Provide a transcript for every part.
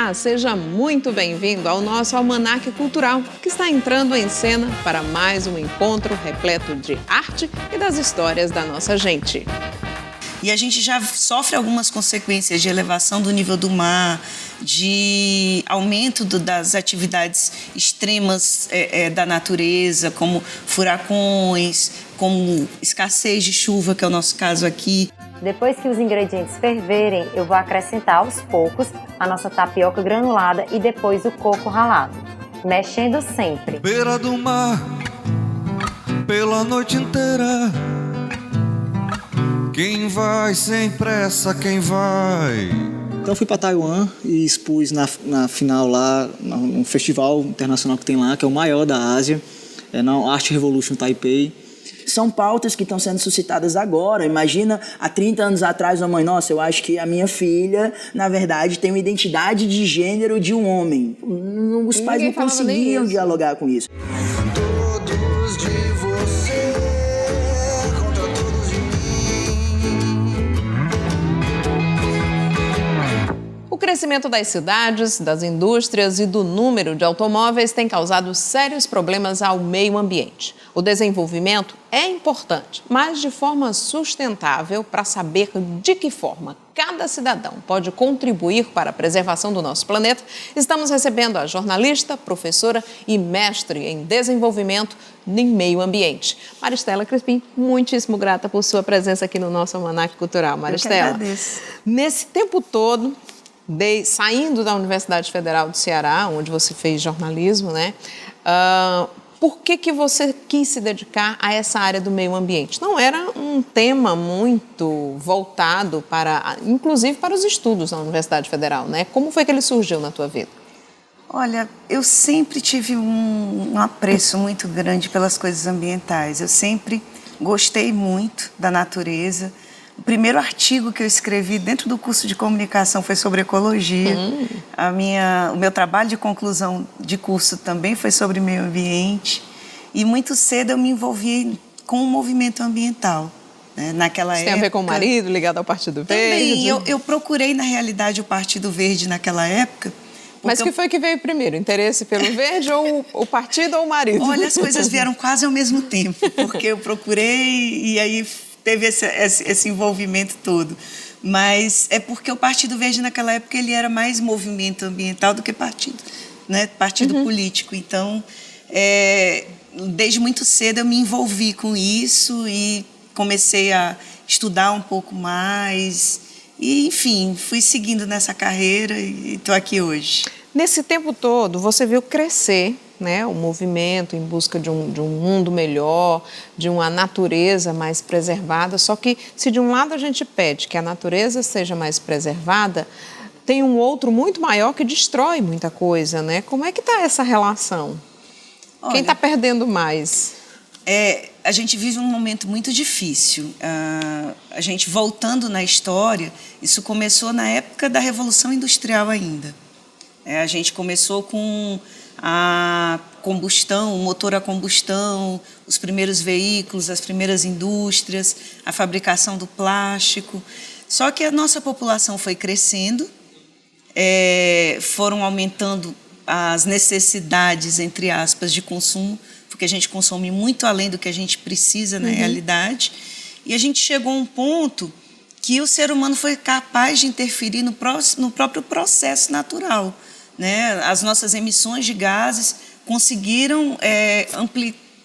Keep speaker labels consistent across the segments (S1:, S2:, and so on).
S1: Olá, seja muito bem-vindo ao nosso Almanaque Cultural, que está entrando em cena para mais um encontro repleto de arte e das histórias da nossa gente.
S2: E a gente já sofre algumas consequências de elevação do nível do mar, de aumento das atividades extremas da natureza, como furacões, como escassez de chuva, que é o nosso caso aqui.
S3: Depois que os ingredientes ferverem, eu vou acrescentar aos poucos a nossa tapioca granulada e depois o coco ralado, mexendo sempre.
S4: Beira do mar, pela noite inteira. Quem vai sem pressa, quem vai?
S5: Então eu fui para Taiwan e expus na final lá, num festival internacional que tem lá, que é o maior da Ásia, na Art Revolution Taipei.
S6: São pautas que estão sendo suscitadas agora. Imagina, há 30 anos atrás, a mãe, nossa, eu acho que a minha filha, na verdade, tem uma identidade de gênero de um homem. Os pais não conseguiam dialogar com isso.
S4: Todos de você contra todos de mim.
S1: O crescimento das cidades, das indústrias e do número de automóveis tem causado sérios problemas ao meio ambiente. O desenvolvimento é importante, mas de forma sustentável, para saber de que forma cada cidadão pode contribuir para a preservação do nosso planeta, estamos recebendo a jornalista, professora e mestre em desenvolvimento em meio ambiente. Maristela Crispim, muitíssimo grata por sua presença aqui no nosso Almanaque Cultural. Maristela,
S2: Eu que agradeço.
S1: Nesse tempo todo, saindo da Universidade Federal do Ceará, onde você fez jornalismo, né? Por que você quis se dedicar a essa área do meio ambiente? Não era um tema muito voltado inclusive para os estudos na Universidade Federal, né? Como foi que ele surgiu na tua vida?
S2: Olha, eu sempre tive um apreço muito grande pelas coisas ambientais. Eu sempre gostei muito da natureza. O primeiro artigo que eu escrevi dentro do curso de comunicação foi sobre ecologia. O meu trabalho de conclusão de curso também foi sobre meio ambiente. E muito cedo eu me envolvi com o movimento ambiental. Né? Naquela época...
S1: Tem a ver com o marido, ligado ao Partido Verde?
S2: Também. Eu procurei, na realidade, o Partido Verde naquela época.
S1: Mas que foi que veio primeiro? Interesse pelo verde ou o partido ou o marido?
S2: Olha, as coisas vieram quase ao mesmo tempo. Porque eu procurei e aí... teve esse envolvimento todo. Mas é porque o Partido Verde, naquela época, ele era mais movimento ambiental do que partido, né? Partido político. Então, desde muito cedo eu me envolvi com isso e comecei a estudar um pouco mais. E, enfim, fui seguindo nessa carreira e estou aqui hoje.
S1: Nesse tempo todo, você viu crescer, né, o movimento em busca de um mundo melhor, de uma natureza mais preservada. Só que, se de um lado a gente pede que a natureza seja mais preservada, tem um outro muito maior que destrói muita coisa, né? Como é que está essa relação? Olha, quem está perdendo mais?
S2: A gente vive um momento muito difícil. A gente, voltando na história, isso começou na época da Revolução Industrial ainda. A gente começou com a combustão, o motor a combustão, os primeiros veículos, as primeiras indústrias, a fabricação do plástico. Só que a nossa população foi crescendo, foram aumentando as necessidades, entre aspas, de consumo, porque a gente consome muito além do que a gente precisa na realidade. E a gente chegou a um ponto que o ser humano foi capaz de interferir no próprio processo natural. Né? As nossas emissões de gases conseguiram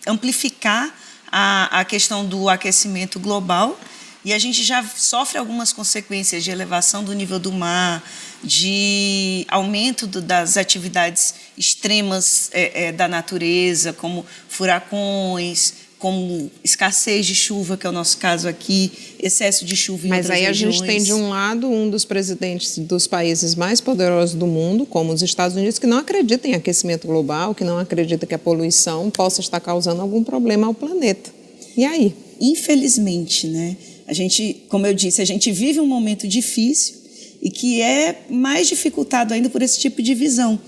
S2: amplificar a questão do aquecimento global e a gente já sofre algumas consequências de elevação do nível do mar, de aumento das atividades extremas da natureza, como furacões, como escassez de chuva, que é o nosso caso aqui, excesso de chuva em outras regiões.
S1: Mas aí a gente tem, de um lado, um dos presidentes dos países mais poderosos do mundo, como os Estados Unidos, que não acredita em aquecimento global, que não acredita que a poluição possa estar causando algum problema ao planeta. E aí?
S2: Infelizmente, né? A gente, como eu disse, a gente vive um momento difícil e que é mais dificultado ainda por esse tipo de visão.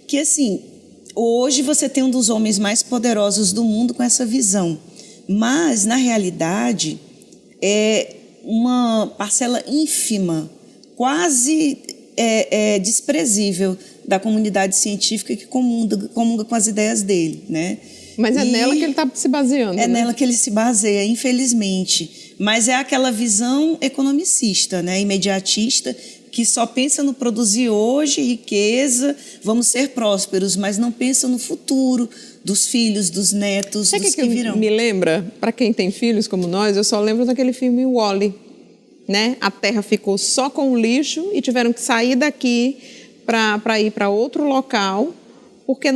S2: Que, assim, hoje você tem um dos homens mais poderosos do mundo com essa visão. Mas, na realidade, é uma parcela ínfima, quase desprezível da comunidade científica que comunga com as ideias dele, né?
S1: Mas é nela que ele está se baseando.
S2: É
S1: né?
S2: nela que ele se baseia, infelizmente. Mas é aquela visão economicista, né? Imediatista, que só pensa no produzir hoje riqueza, vamos ser prósperos, mas não pensa no futuro dos filhos, dos netos,
S1: Sabe
S2: dos
S1: que
S2: que virão.
S1: me lembra, para quem tem filhos como nós, eu só lembro daquele filme Wall-E, né? A Terra ficou só com o lixo e tiveram que sair daqui para ir para outro local, porque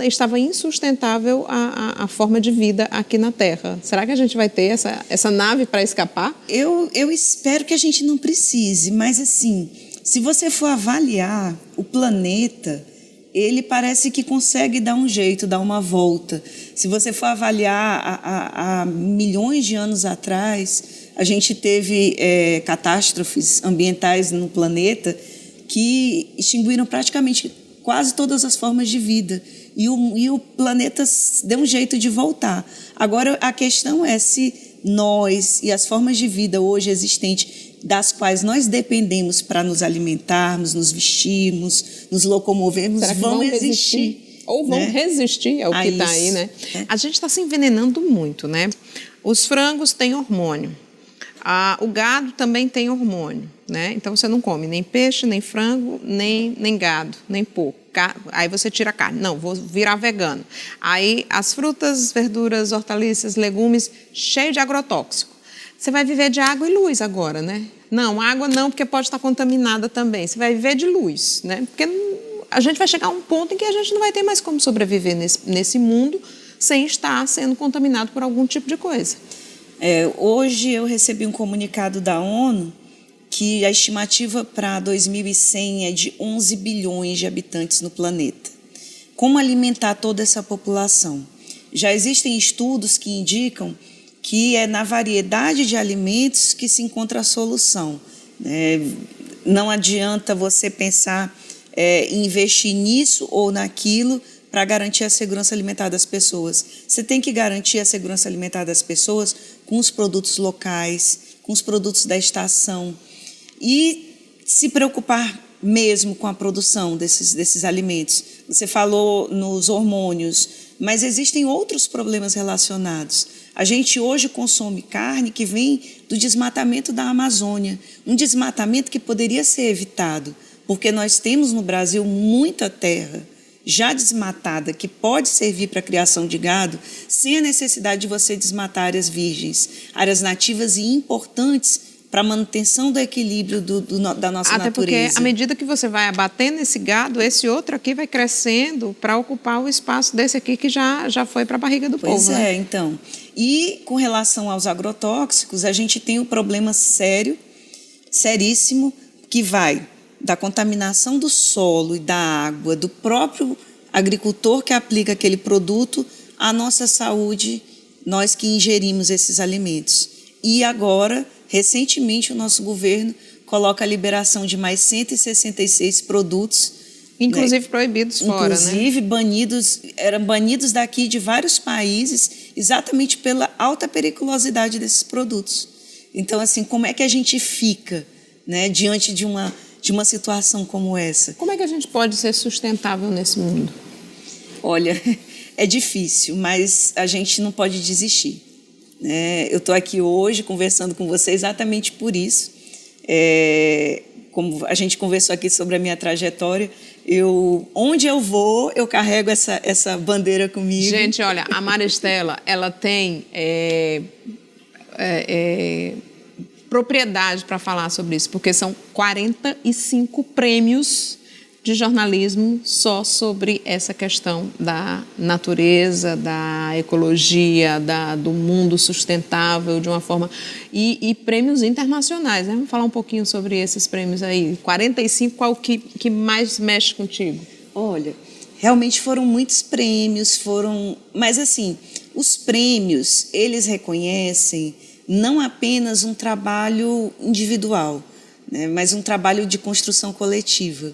S1: estava insustentável a forma de vida aqui na Terra. Será que a gente vai ter essa nave para escapar?
S2: Eu espero que a gente não precise, mas assim, se você for avaliar o planeta, ele parece que consegue dar um jeito, dar uma volta. Se você for avaliar há milhões de anos atrás, a gente teve catástrofes ambientais no planeta que extinguiram praticamente quase todas as formas de vida. E o planeta deu um jeito de voltar. Agora, a questão é se nós e as formas de vida hoje existentes, das quais nós dependemos para nos alimentarmos, nos vestirmos, nos locomovermos, vão existir.
S1: Ou vão resistir ao que está aí, né? A gente está se envenenando muito, né? Os frangos têm hormônio. O gado também tem hormônio, né? Então você não come nem peixe, nem frango, nem gado, nem porco. Aí você tira a carne. Não, vou virar vegano. Aí as frutas, verduras, hortaliças, legumes, cheio de agrotóxico. Você vai viver de água e luz agora, né? Não, água não, porque pode estar contaminada também. Você vai viver de luz, né? Porque a gente vai chegar a um ponto em que a gente não vai ter mais como sobreviver nesse mundo sem estar sendo contaminado por algum tipo de coisa.
S2: Hoje eu recebi um comunicado da ONU que a estimativa para 2100 é de 11 bilhões de habitantes no planeta. Como alimentar toda essa população? Já existem estudos que indicam que é na variedade de alimentos que se encontra a solução. Não adianta você pensar em investir nisso ou naquilo para garantir a segurança alimentar das pessoas. Você tem que garantir a segurança alimentar das pessoas com os produtos locais, com os produtos da estação e se preocupar mesmo com a produção desses alimentos. Você falou nos hormônios, mas existem outros problemas relacionados. A gente hoje consome carne que vem do desmatamento da Amazônia, um desmatamento que poderia ser evitado, porque nós temos no Brasil muita terra já desmatada, que pode servir para a criação de gado, sem a necessidade de você desmatar áreas virgens, áreas nativas e importantes para a manutenção do equilíbrio da nossa natureza. Até
S1: porque, à medida que você vai abatendo esse gado, esse outro aqui vai crescendo para ocupar o espaço desse aqui que já foi para a barriga do povo.
S2: Pois é, então. E com relação aos agrotóxicos, a gente tem um problema sério, seríssimo, que vai da contaminação do solo e da água, do próprio agricultor que aplica aquele produto, à nossa saúde, nós que ingerimos esses alimentos. E agora, recentemente, o nosso governo coloca a liberação de mais 166 produtos.
S1: Inclusive proibidos fora,
S2: inclusive, né? Eram banidos daqui de vários países, exatamente pela alta periculosidade desses produtos. Então, assim, como é que a gente fica, né, diante de uma situação como essa?
S1: Como é que a gente pode ser sustentável nesse mundo?
S2: Olha, é difícil, mas a gente não pode desistir. Eu estou aqui hoje conversando com você exatamente por isso. Como a gente conversou aqui sobre a minha trajetória, onde eu vou, eu carrego essa bandeira comigo.
S1: Gente, olha, a Maristela, ela tem propriedade para falar sobre isso, porque são 45 prêmios de jornalismo só sobre essa questão da natureza, da ecologia, do mundo sustentável de uma forma... E prêmios internacionais, né? Vamos falar um pouquinho sobre esses prêmios aí. 45, qual que mais mexe contigo?
S2: Olha, realmente foram muitos prêmios, mas assim, os prêmios, eles reconhecem não apenas um trabalho individual, né, mas um trabalho de construção coletiva.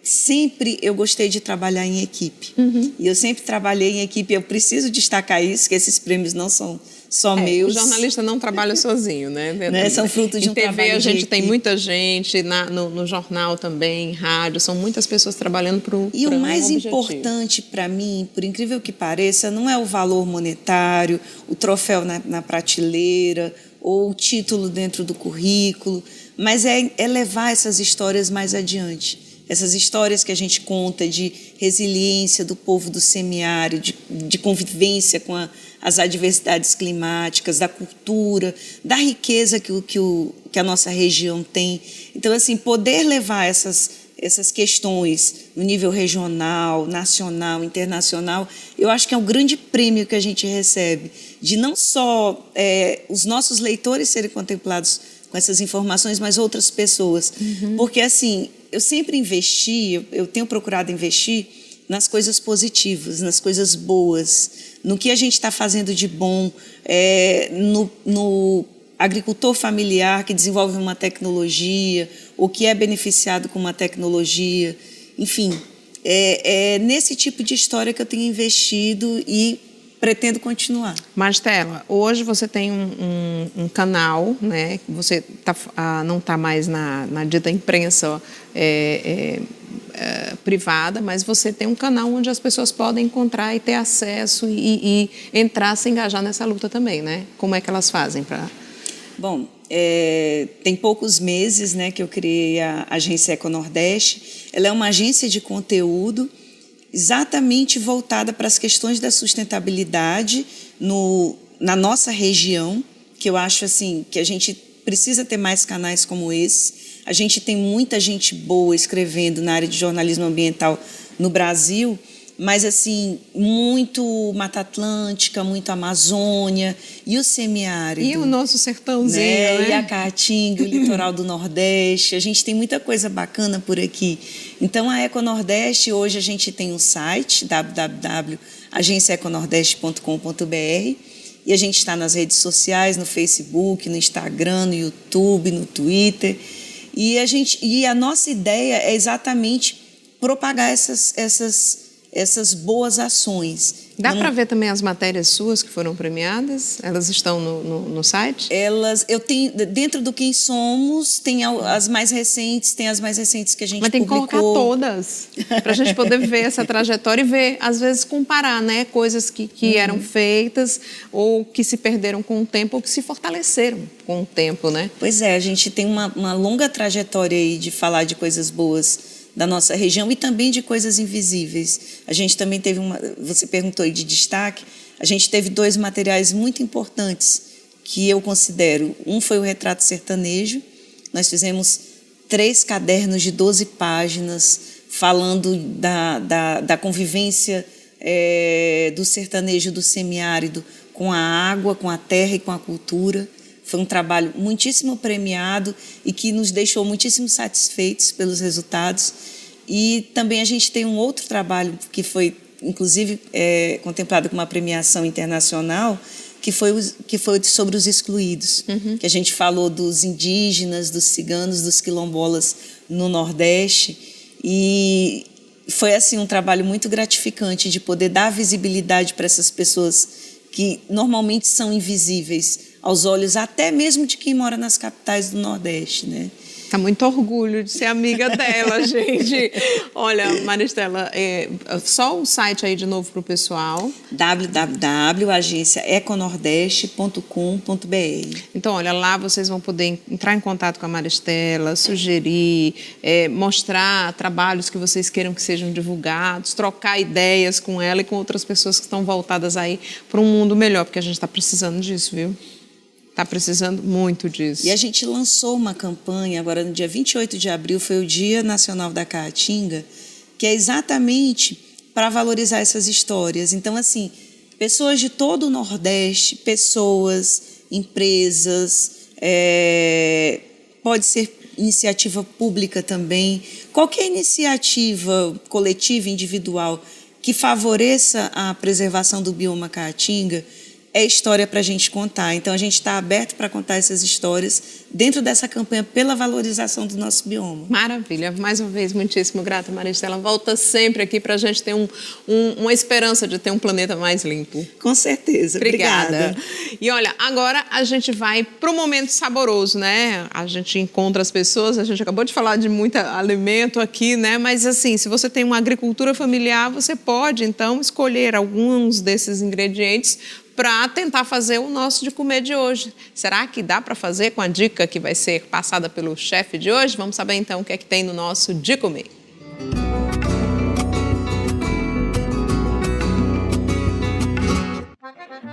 S2: Sempre eu gostei de trabalhar em equipe. E eu sempre trabalhei em equipe. Eu preciso destacar isso, que esses prêmios não são só
S1: O
S2: meus.
S1: jornalista não trabalha sozinho, né?
S2: São fruto de um
S1: Em TV
S2: trabalho
S1: a
S2: de
S1: gente tem
S2: equipe.
S1: muita gente, no jornal também, rádio, são muitas pessoas trabalhando para
S2: E o mais
S1: objetivo.
S2: importante para mim, por incrível que pareça, não é o valor monetário, o troféu na prateleira ou o título dentro do currículo, mas é levar essas histórias mais adiante. Essas histórias que a gente conta de resiliência do povo do semiárido, de convivência com as adversidades climáticas, da cultura, da riqueza que a nossa região tem. Então, assim, poder levar essas questões no nível regional, nacional, internacional, eu acho que é um grande prêmio que a gente recebe, de não só os nossos leitores serem contemplados com essas informações, mas outras pessoas. Porque, assim, eu sempre investi, eu tenho procurado investir nas coisas positivas, nas coisas boas, no que a gente está fazendo de bom, no agricultor familiar que desenvolve uma tecnologia ou que é beneficiado com uma tecnologia. Enfim, é nesse tipo de história que eu tenho investido e pretendo continuar.
S1: Maristela, hoje você tem um canal, né? Você não está mais na dita imprensa privada, mas você tem um canal onde as pessoas podem encontrar e ter acesso e entrar, se engajar nessa luta também, né? Como é que elas fazem para...
S2: Bom, tem poucos meses, né, que eu criei a agência Econordeste. Ela é uma agência de conteúdo exatamente voltada para as questões da sustentabilidade na nossa região, que eu acho assim, que a gente precisa ter mais canais como esse. A gente tem muita gente boa escrevendo na área de jornalismo ambiental no Brasil, mas assim, muito Mata Atlântica, muito Amazônia e o semiárido.
S1: E o nosso sertãozinho, né?
S2: E a Caatinga, o litoral do Nordeste. A gente tem muita coisa bacana por aqui. Então, a Econordeste, hoje a gente tem um site, www.agenciaeconordeste.com.br, e a gente está nas redes sociais, no Facebook, no Instagram, no YouTube, no Twitter. E a nossa ideia é exatamente propagar essas boas ações.
S1: Dá para ver também as matérias suas que foram premiadas? Elas estão no site?
S2: Eu tenho, dentro do Quem Somos, tem as mais recentes, que a gente
S1: Mas tem
S2: publicou.
S1: que colocar todas, para a gente poder ver essa trajetória e ver, às vezes, comparar, né? Coisas que eram feitas ou que se perderam com o tempo ou que se fortaleceram com o tempo, né?
S2: Pois é, a gente tem uma longa trajetória aí de falar de coisas boas da nossa região e também de coisas invisíveis. A gente também teve você perguntou aí de destaque, a gente teve 2 materiais muito importantes que eu considero. Um foi o Retrato Sertanejo, nós fizemos 3 cadernos de 12 páginas falando da convivência do sertanejo do semiárido com a água, com a terra e com a cultura. Foi um trabalho muitíssimo premiado e que nos deixou muitíssimo satisfeitos pelos resultados. E também a gente tem um outro trabalho que foi, inclusive, contemplado com uma premiação internacional, que foi sobre os excluídos, que a gente falou dos indígenas, dos ciganos, dos quilombolas no Nordeste. E foi assim um trabalho muito gratificante de poder dar visibilidade para essas pessoas que normalmente são invisíveis aos olhos até mesmo de quem mora nas capitais do Nordeste, né?
S1: Tá muito orgulho de ser amiga dela, gente. Olha, Maristela, só o site aí de novo para o pessoal.
S2: www.agenciaeconordeste.com.br.
S1: Então, olha, lá vocês vão poder entrar em contato com a Maristela, sugerir, mostrar trabalhos que vocês queiram que sejam divulgados, trocar ideias com ela e com outras pessoas que estão voltadas aí para um mundo melhor, porque a gente está precisando disso, viu? Está precisando muito disso.
S2: E a gente lançou uma campanha, agora no dia 28 de abril, foi o Dia Nacional da Caatinga, que é exatamente para valorizar essas histórias. Então, assim, pessoas de todo o Nordeste, pessoas, empresas, pode ser iniciativa pública também, qualquer iniciativa coletiva, individual, que favoreça a preservação do bioma Caatinga, é história para a gente contar. Então, a gente está aberto para contar essas histórias dentro dessa campanha pela valorização do nosso bioma.
S1: Maravilha. Mais uma vez, muitíssimo grata, Maristela. Volta sempre aqui para a gente ter uma esperança de ter um planeta mais limpo.
S2: Com certeza.
S1: Obrigada. E olha, agora a gente vai para o momento saboroso, né? A gente encontra as pessoas, a gente acabou de falar de muito alimento aqui, né? Mas assim, se você tem uma agricultura familiar, você pode então escolher alguns desses ingredientes para tentar fazer o nosso de comer de hoje. Será que dá para fazer com a dica que vai ser passada pelo chefe de hoje? Vamos saber então o que é que tem no nosso de comer.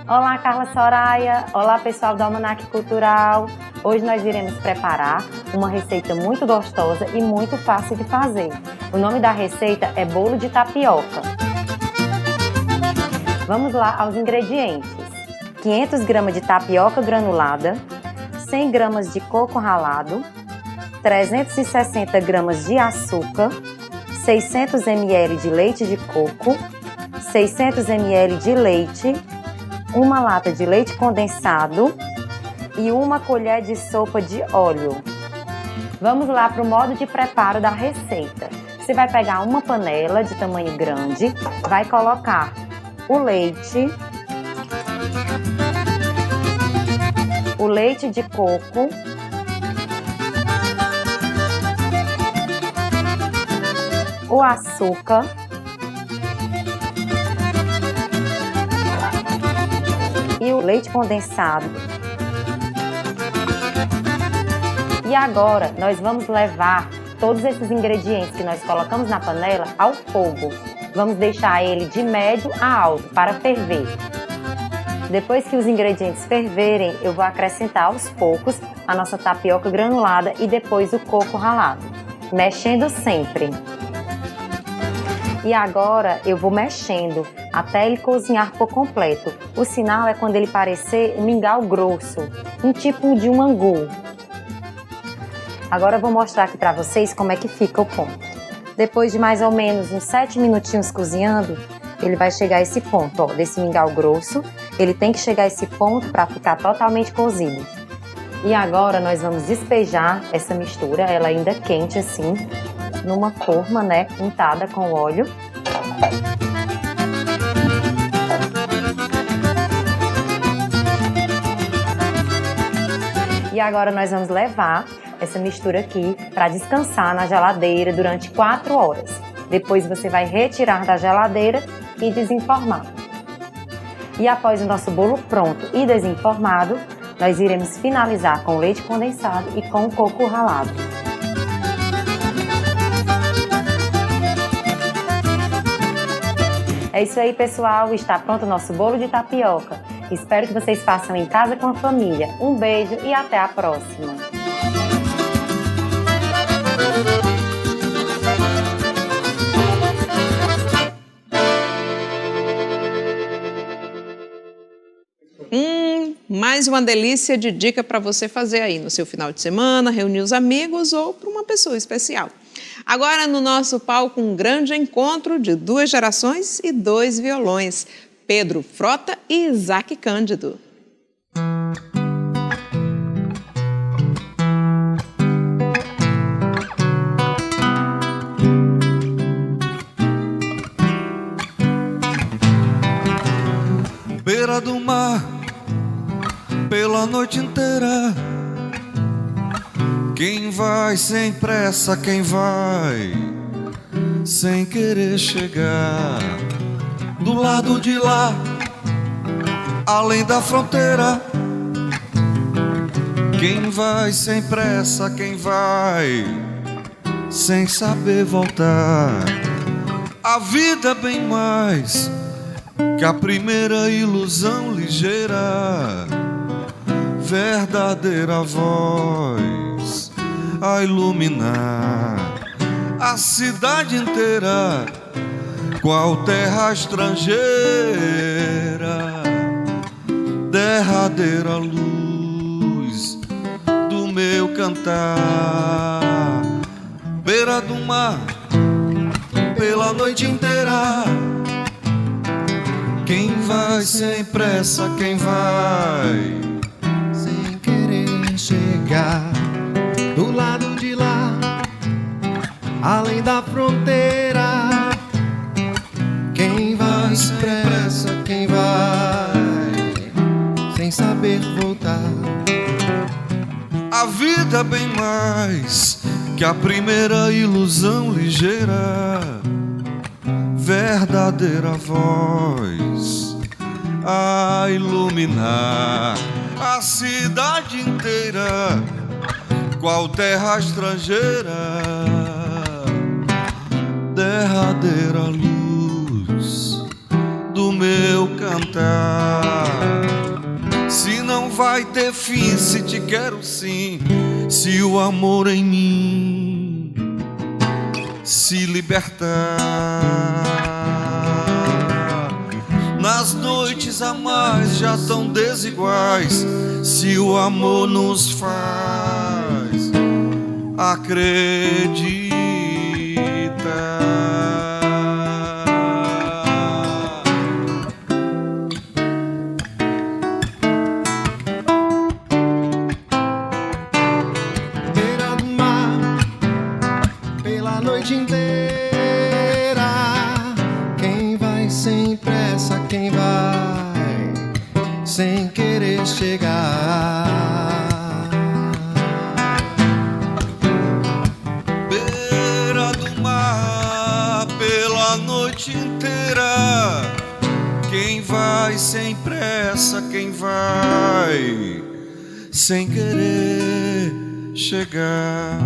S3: Olá, Carla Soraya. Olá, pessoal do Almanac Cultural. Hoje nós iremos preparar uma receita muito gostosa e muito fácil de fazer. O nome da receita é bolo de tapioca. Vamos lá aos ingredientes. 500 gramas de tapioca granulada, 100 gramas de coco ralado, 360 gramas de açúcar, 600 ml de leite de coco, 600 ml de leite, uma lata de leite condensado e uma colher de sopa de óleo. Vamos lá para o modo de preparo da receita. Você vai pegar uma panela de tamanho grande, vai colocar o leite de coco, o açúcar, e o leite condensado. E agora nós vamos levar todos esses ingredientes que nós colocamos na panela ao fogo. Vamos deixar ele de médio a alto para ferver. Depois que os ingredientes ferverem, eu vou acrescentar aos poucos a nossa tapioca granulada e depois o coco ralado, mexendo sempre. E agora eu vou mexendo até ele cozinhar por completo. O sinal é quando ele parecer um mingau grosso, um tipo de um angu. Agora eu vou mostrar aqui para vocês como é que fica o ponto. Depois de mais ou menos uns 7 minutinhos cozinhando, ele vai chegar a esse ponto, ó, desse mingau grosso. Ele tem que chegar a esse ponto para ficar totalmente cozido. E agora nós vamos despejar essa mistura, ela ainda quente assim, numa forma, né, untada com óleo. E agora nós vamos levar essa mistura aqui para descansar na geladeira durante 4 horas. Depois você vai retirar da geladeira e desenformar. E após o nosso bolo pronto e desenformado, nós iremos finalizar com leite condensado e com o coco ralado. É isso aí, pessoal. Está pronto o nosso bolo de tapioca. Espero que vocês façam em casa com a família. Um beijo e até a próxima!
S1: Mais uma delícia de dica para você fazer aí no seu final de semana, reunir os amigos ou para uma pessoa especial. Agora no nosso palco um grande encontro de 2 gerações e 2 violões, Pedro Frota e Isaac Cândido.
S4: Beira do mar, pela noite inteira. Quem vai sem pressa, quem vai sem querer chegar. Do lado de lá, além da fronteira. Quem vai sem pressa, quem vai sem saber voltar. A vida é bem mais que a primeira ilusão ligeira, verdadeira voz a iluminar a cidade inteira, qual terra estrangeira, derradeira luz do meu cantar. Beira do mar, pela noite inteira. Quem vai sem pressa, quem vai sem querer chegar do lado de lá, além da fronteira. Quem vai sem pressa, quem vai sem saber voltar. A vida é bem mais que a primeira ilusão ligeira, verdadeira voz a iluminar a cidade inteira, qual terra estrangeira, derradeira luz do meu cantar. Se não vai ter fim, se te quero sim, se o amor em mim se libertar. Nas noites a mais já tão desiguais, se o amor nos faz acreditar. Beira do mar, pela noite inteira, quem vai sem pressa, quem vai sem querer chegar. Beira do mar, pela noite inteira, quem vai sem pressa, quem vai sem querer chegar.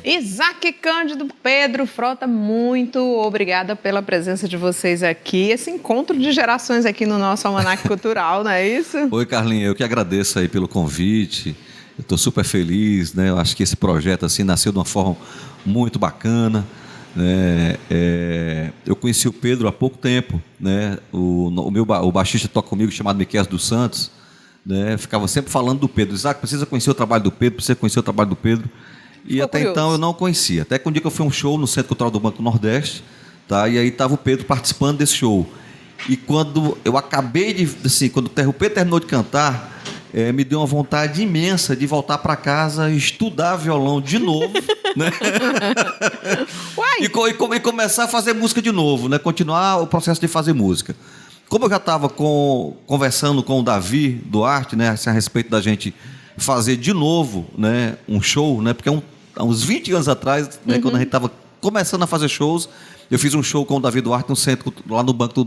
S1: Isaac Cândido, Pedro Frota, muito obrigada pela presença de vocês aqui. Esse encontro de gerações aqui no nosso Almanac Cultural, não é isso?
S4: Oi, Carlinha, eu que agradeço aí pelo convite. Eu estou super feliz, né? Eu acho que esse projeto assim nasceu de uma forma muito bacana, né? Eu conheci o Pedro há pouco tempo, né? O baixista toca comigo, chamado Miquel dos Santos, né? Ficava sempre falando do Pedro. Isaac, precisa conhecer o trabalho do Pedro, precisa conhecer o trabalho do Pedro. E
S1: Ficou
S4: até
S1: curioso.
S4: então eu não conhecia. Até que um dia que eu fui a um show no Centro Cultural do Banco do Nordeste, tá? E aí estava o Pedro participando desse show. E quando eu acabei de... Assim, quando o Pedro terminou de cantar, me deu uma vontade imensa de voltar para casa e estudar violão de novo, né?
S1: Uai!
S4: E começar a fazer música de novo, né? Continuar o processo de fazer música. Como eu já estava conversando com o Davi Duarte, né? Assim, a respeito da gente fazer de novo, né? Um show, né? Porque há uns 20 anos atrás, né? Quando a gente estava começando a fazer shows, eu fiz um show com o Davi Duarte no centro, lá no banco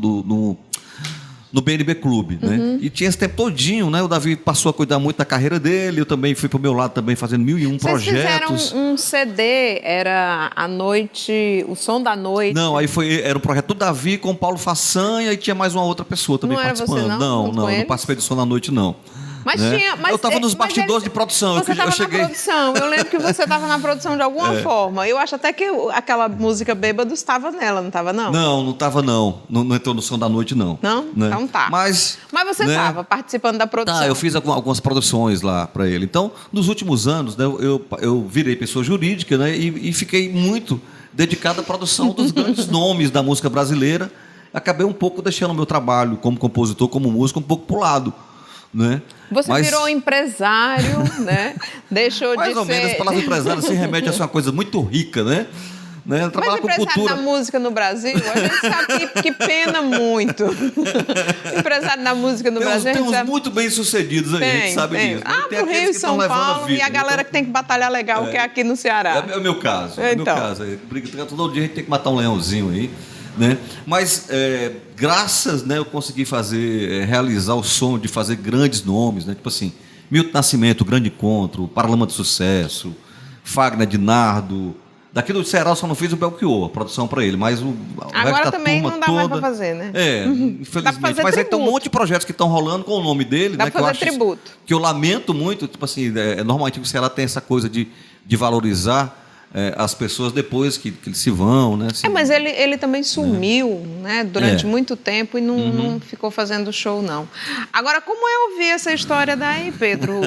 S4: no BNB Clube, né? E tinha esse tempo todinho, né? O Davi passou a cuidar muito da carreira dele, eu também fui pro meu lado também fazendo 1001 projetos.
S1: Vocês fizeram um CD, era a noite, o som da noite.
S4: Não, era um projeto do Davi com o Paulo Façanha e tinha mais uma outra pessoa também
S1: Não era você,
S4: participando.
S1: não?
S4: Não participei do Som da Noite, não.
S1: Mas
S4: né?
S1: tinha. Mas,
S4: eu estava nos
S1: mas
S4: bastidores
S1: eles-
S4: de produção.
S1: Você estava
S4: eu cheguei...
S1: na produção. Eu lembro que você estava na produção de alguma forma. Eu acho até que aquela música Bêbado estava nela, não estava, não?
S4: Não estava, não. Não entrou no Som da Noite, não.
S1: Não?
S4: Né?
S1: Então tá.
S4: Mas
S1: você
S4: né?
S1: estava participando da produção.
S4: Tá, eu fiz algumas produções lá para ele. Então, nos últimos anos, né, eu virei pessoa jurídica, né, e fiquei muito dedicado à produção dos grandes nomes da música brasileira. Acabei um pouco deixando o meu trabalho como compositor, como músico, um pouco pro lado, né?
S1: Você virou empresário, né? Deixou
S4: mais
S1: de
S4: ou
S1: ser...
S4: menos, a palavra empresário se remete a ser uma coisa muito rica, né?
S1: Mas
S4: Trabalhar com
S1: empresário
S4: cultura.
S1: da música no Brasil, a gente sabe que pena muito. Empresário da música no Brasil, a
S4: Tem
S1: gente
S4: uns
S1: sabe...
S4: muito bem sucedidos aí, a gente sabe
S1: tem.
S4: disso.
S1: Ah,
S4: Tem
S1: pro
S4: aqueles
S1: Rio,
S4: que estão
S1: São
S4: levando a
S1: Paulo,
S4: vida,
S1: e a galera
S4: então-
S1: que tem que batalhar legal, que é aqui no Ceará.
S4: É o meu caso. É o meu
S1: Então.
S4: caso. Todo dia a gente tem que matar um leãozinho aí, né? Mas graças, né, eu consegui realizar o sonho de fazer grandes nomes, né? Tipo assim, Milton Nascimento, Grande Encontro, Paralama de Sucesso, Fagner de Nardo. Daqui do Ceará eu só não fiz o Belchior, a produção para ele, mas o
S1: Agora
S4: resto da
S1: também
S4: turma
S1: não dá mais
S4: toda,
S1: pra fazer, né?
S4: Infelizmente.
S1: Dá pra fazer
S4: Mas aí tem um
S1: tributo.
S4: monte de projetos que estão rolando com o nome dele,
S1: Dá
S4: né?
S1: pra
S4: que eu
S1: fazer
S4: acho
S1: tributo.
S4: que eu lamento muito, tipo assim, normalmente o Ceará tem essa coisa de valorizar as pessoas depois que eles se vão, né?
S1: Mas ele também sumiu, né, durante muito tempo e não ficou fazendo show, não. Agora, como eu ouvi essa história daí, Pedro?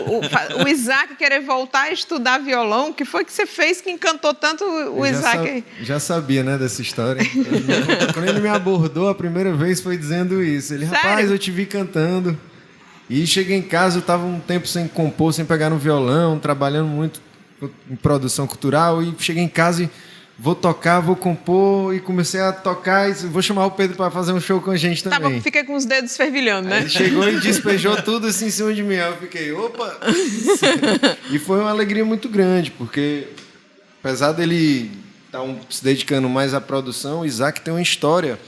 S1: O Isaac querer voltar a estudar violão, o que foi que você fez que encantou tanto o Isaac?
S7: Já sabia, né, dessa história. Quando ele me abordou a primeira vez foi dizendo isso. Ele, rapaz,
S1: Sério?
S7: eu te vi cantando. E cheguei em casa, eu estava um tempo sem compor, sem pegar no violão, trabalhando muito em produção cultural, e cheguei em casa e vou tocar, vou compor, e comecei a tocar e vou chamar o Pedro para fazer um show com a gente também.
S1: Fiquei com os dedos fervilhando, né?
S7: Ele chegou e despejou tudo assim em cima de mim. Aí eu fiquei, opa! E foi uma alegria muito grande, porque apesar dele estar se dedicando mais à produção, o Isaac tem uma história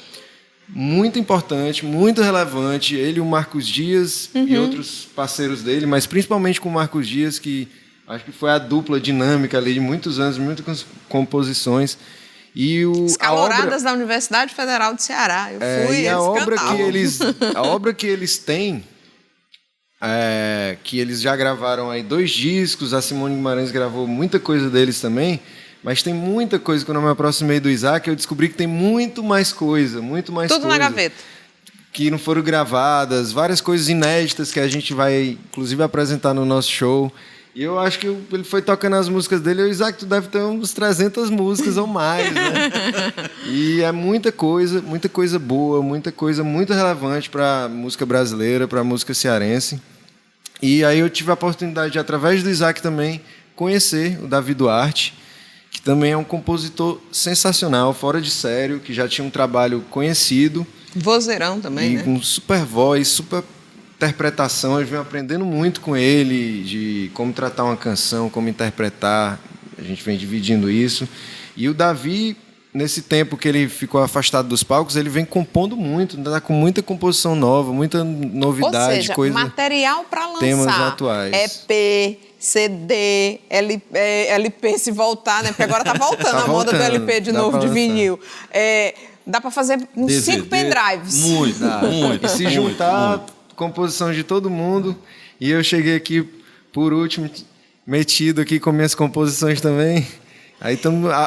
S7: muito importante, muito relevante. Ele, o Marcos Dias e outros parceiros dele, mas principalmente com o Marcos Dias, que acho que foi a dupla dinâmica ali de muitos anos, muitas composições. E
S1: Escaloradas da Universidade Federal do Ceará. Eu fui,
S7: e a
S1: cantavam.
S7: obra que eles têm, que eles já gravaram aí 2 discos, a Simone Guimarães gravou muita coisa deles também, mas tem muita coisa. Quando eu me aproximei do Isaac, eu descobri que tem muito mais coisa.
S1: Tudo na gaveta.
S7: Que não foram gravadas, várias coisas inéditas que a gente vai, inclusive, apresentar no nosso show. E eu acho que ele foi tocando as músicas dele. O Isaac, tu deve ter uns 300 músicas ou mais, né? E é muita coisa boa, muita coisa muito relevante para a música brasileira, para a música cearense. E aí eu tive a oportunidade de, através do Isaac também, conhecer o Davi Duarte, que também é um compositor sensacional, fora de sério, que já tinha um trabalho conhecido.
S1: Vozeirão também,
S7: e
S1: né?
S7: com super voz, super interpretação. Eu venho aprendendo muito com ele, de como tratar uma canção, como interpretar. A gente vem dividindo isso. E o Davi, nesse tempo que ele ficou afastado dos palcos, ele vem compondo muito, está com muita composição nova, muita novidade.
S1: Ou seja,
S7: coisa,
S1: material para lançar.
S7: temas atuais.
S1: EP, CD, LP se voltar, né? Porque agora tá voltando a moda do LP de novo, de vinil. Dá para fazer uns
S4: DVD,
S1: 5 pendrives.
S4: Muito.
S7: E se juntar, composição de todo mundo. E eu cheguei aqui, por último, metido aqui com minhas composições também. Aí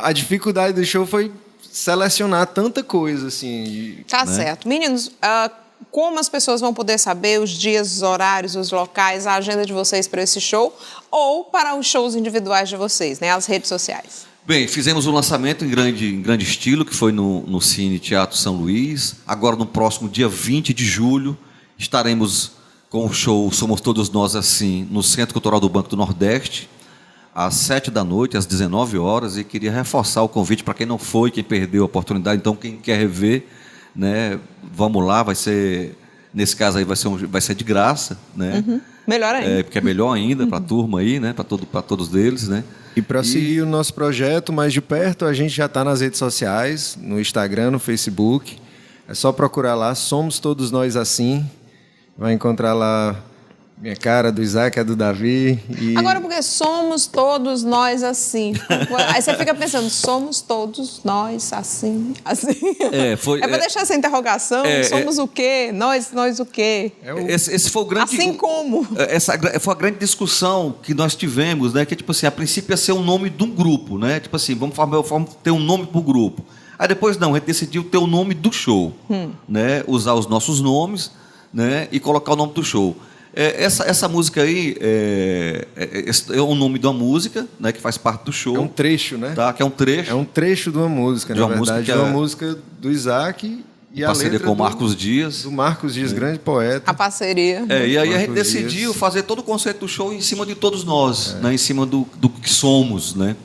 S7: a dificuldade do show foi selecionar tanta coisa, assim.
S1: Tá certo. Meninos, como as pessoas vão poder saber os dias, os horários, os locais, a agenda de vocês para esse show ou para os shows individuais de vocês, né? As redes sociais.
S4: Bem, fizemos um lançamento em grande estilo, que foi no Cine Teatro São Luís. Agora, no próximo dia 20 de julho, estaremos com o show Somos Todos Nós Assim, no Centro Cultural do Banco do Nordeste, às 19h, às 19 horas. E queria reforçar o convite para quem não foi, quem perdeu a oportunidade. Então, quem quer rever, né, vamos lá, vai ser... Nesse caso aí vai ser de graça, né?
S1: Melhor ainda.
S4: Porque é melhor ainda para a turma aí, né? Para todos eles, né?
S7: E para seguir o nosso projeto mais de perto, a gente já está nas redes sociais, no Instagram, no Facebook. É só procurar lá, Somos Todos Nós Assim. Vai encontrar lá minha cara, do Isaac, a do Davi.
S1: Agora, porque somos todos nós assim. Aí você fica pensando, somos todos nós assim, assim. É para deixar essa interrogação, somos o quê? Nós o quê?
S4: Esse foi o grande...
S1: Assim como?
S4: Essa foi a grande discussão que nós tivemos, né? Que, tipo assim, a princípio ia ser o nome de um grupo, né? Tipo assim, vamos ter um nome para o grupo. Aí depois, não, a gente decidiu ter o nome do show, né? Usar os nossos nomes, né? E colocar o nome do show. Essa música aí é o nome de uma música, né, que faz parte do show.
S7: É um trecho, né?
S4: Tá, que é um trecho.
S7: É um trecho de uma música,
S4: de
S7: na
S4: uma
S7: verdade.
S4: Música
S7: de uma música do Isaac e a
S4: parceria
S7: letra
S4: com o Marcos Dias.
S7: Do Marcos Dias, grande poeta.
S1: A parceria.
S4: E aí a gente
S7: Marcos
S4: decidiu
S7: Dias.
S4: fazer todo o conceito do show em cima de todos nós, né, em cima do que somos, né?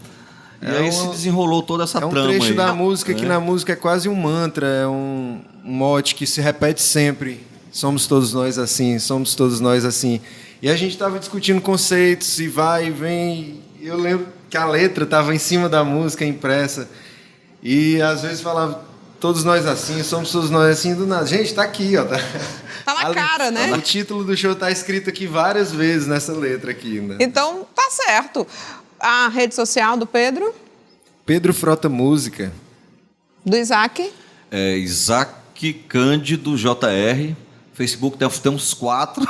S4: E aí se desenrolou toda essa trama aí.
S7: É um trecho da música que na música é quase um mantra, é um mote que se repete sempre. Somos todos nós assim, somos todos nós assim. E a gente estava discutindo conceitos, e vai e vem. Eu lembro que a letra estava em cima da música impressa. E às vezes falava, todos nós assim, somos todos nós assim, do nada. Gente, tá aqui, ó.
S1: Tá na cara, né?
S7: O título do show tá escrito aqui várias vezes nessa letra aqui, né?
S1: Então, tá certo. A rede social do Pedro?
S7: Pedro Frota Música.
S1: Do Isaac?
S4: Isaac Cândido JR. Facebook tem uns 4.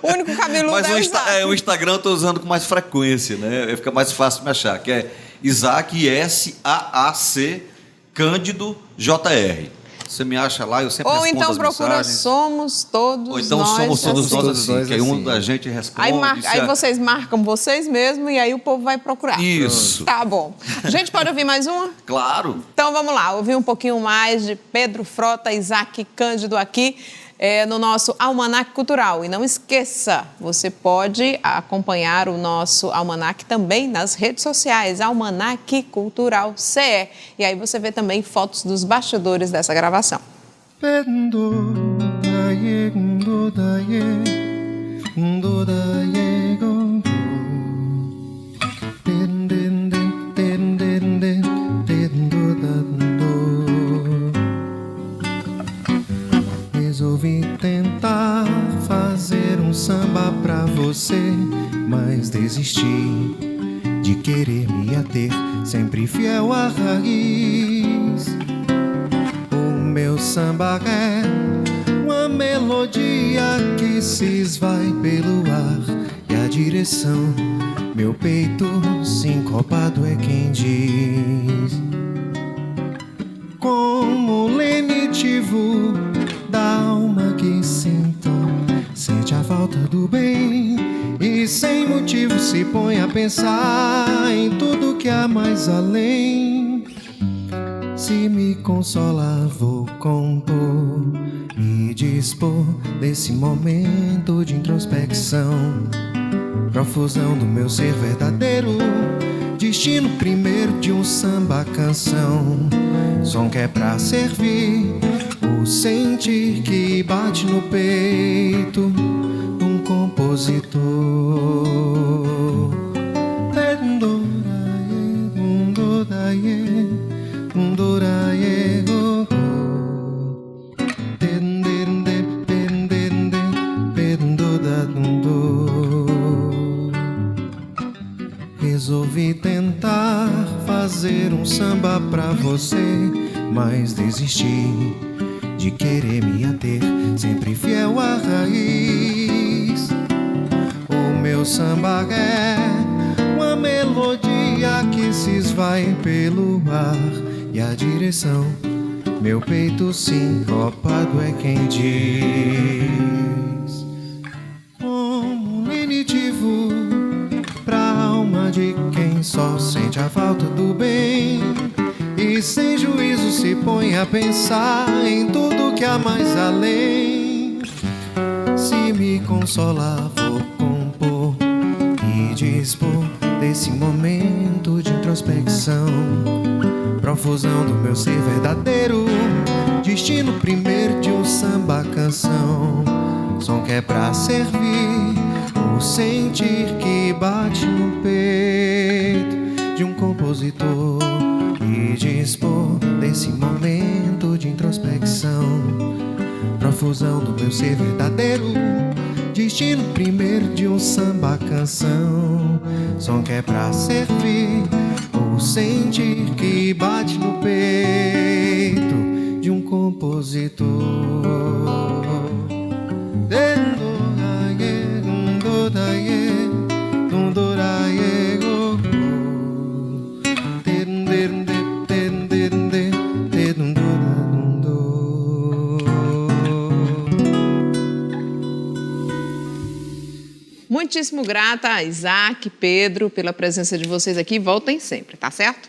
S1: O único cabeludo
S4: Mas
S1: é o Isaac.
S4: o Instagram eu estou usando com mais frequência, né? Fica mais fácil de me achar, que é Isaac SAAC Cândido JR. Você me acha lá, eu sempre
S1: Ou
S4: respondo
S1: então
S4: as
S1: procura
S4: mensagens.
S1: Somos Todos
S4: Ou então
S1: Nós
S4: somos todos
S1: Assim.
S4: nós assim, que aí um
S7: assim.
S4: da gente responde.
S1: Aí vocês marcam vocês mesmos e aí o povo vai procurar.
S4: Isso.
S1: Tá bom. A gente pode ouvir mais uma?
S4: Claro.
S1: Então vamos lá, ouvir um pouquinho mais de Pedro Frota, Isaac Cândido aqui no nosso Almanac Cultural. E não esqueça, você pode acompanhar o nosso Almanac também nas redes sociais, Almanac Cultural CE. E aí você vê também fotos dos bastidores dessa gravação.
S8: Resolvi tentar fazer um samba pra você, mas desisti de querer me ater, sempre fiel à raiz. O meu samba é uma melodia que se esvai pelo ar, e a direção, meu peito sincopado é quem diz. Como lenitivo da alma que sinto, sente a falta do bem e sem motivo se põe a pensar em tudo que há mais além. Se me consolar, vou compor e dispor desse momento de introspecção, profusão do meu ser verdadeiro, destino primeiro de um samba canção. Som que é pra servir o sentir que bate no peito de um compositor. Resolvi tentar fazer um samba pra você, mas desisti de querer me ater, sempre fiel à raiz. O meu samba é uma melodia que se esvai pelo ar, e a direção, meu peito sincopado é quem diz. Como lenitivo pra alma de quem só sente a falta do bem e sem juízo se põe a pensar em tudo que há mais além. Se me consolar, vou compor e dispor desse momento de introspecção, profusão do meu ser verdadeiro, destino primeiro de um samba canção. Som que é pra servir o sentir que bate no peito de um compositor, e dispor desse momento de introspecção, profusão do meu ser verdadeiro, destino primeiro de um samba canção. Som que é pra servir o sentir que bate no peito de um compositor.
S1: Muitíssimo grata a Isaac, Pedro, pela presença de vocês aqui. Voltem sempre, tá certo?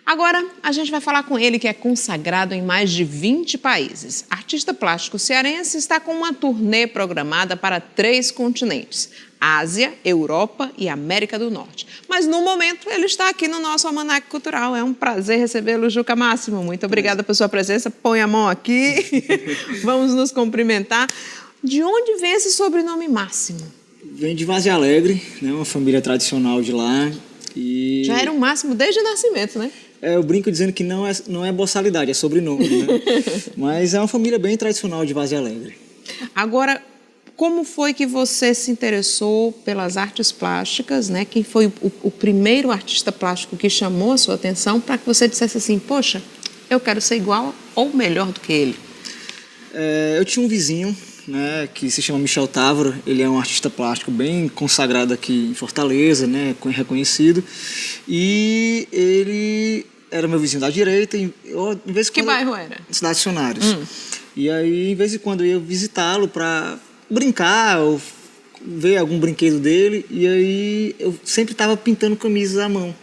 S1: Agora, a gente vai falar com ele, que é consagrado em mais de 20 países. Artista plástico cearense está com uma turnê programada para 3 continentes: Ásia, Europa e América do Norte. Mas, no momento, ele está aqui no nosso Almanac Cultural. É um prazer recebê-lo, Juca Máximo. Muito obrigada por sua presença. Põe a mão aqui. Vamos nos cumprimentar. De onde vem esse sobrenome Máximo?
S5: Vem de Vazia Alegre, né? Uma família tradicional de lá. E
S1: Já era o Máximo desde o nascimento, né?
S5: eu brinco dizendo que não é boçalidade, é sobrenome, né? Mas é uma família bem tradicional de Vazia Alegre.
S1: Agora, como foi que você se interessou pelas artes plásticas, né? Quem foi o primeiro artista plástico que chamou a sua atenção para que você dissesse assim, poxa, eu quero ser igual ou melhor do que ele?
S5: Eu tinha um vizinho, né, que se chama Michel Távora. Ele é um artista plástico bem consagrado aqui em Fortaleza, né, reconhecido. E ele era meu vizinho da direita. E eu, de vez em
S1: Que
S5: quando,
S1: bairro era?
S5: Cidade Dicionários. E aí, de vez em quando, eu ia visitá-lo para brincar ou ver algum brinquedo dele. E aí, eu sempre estava pintando camisas à mão.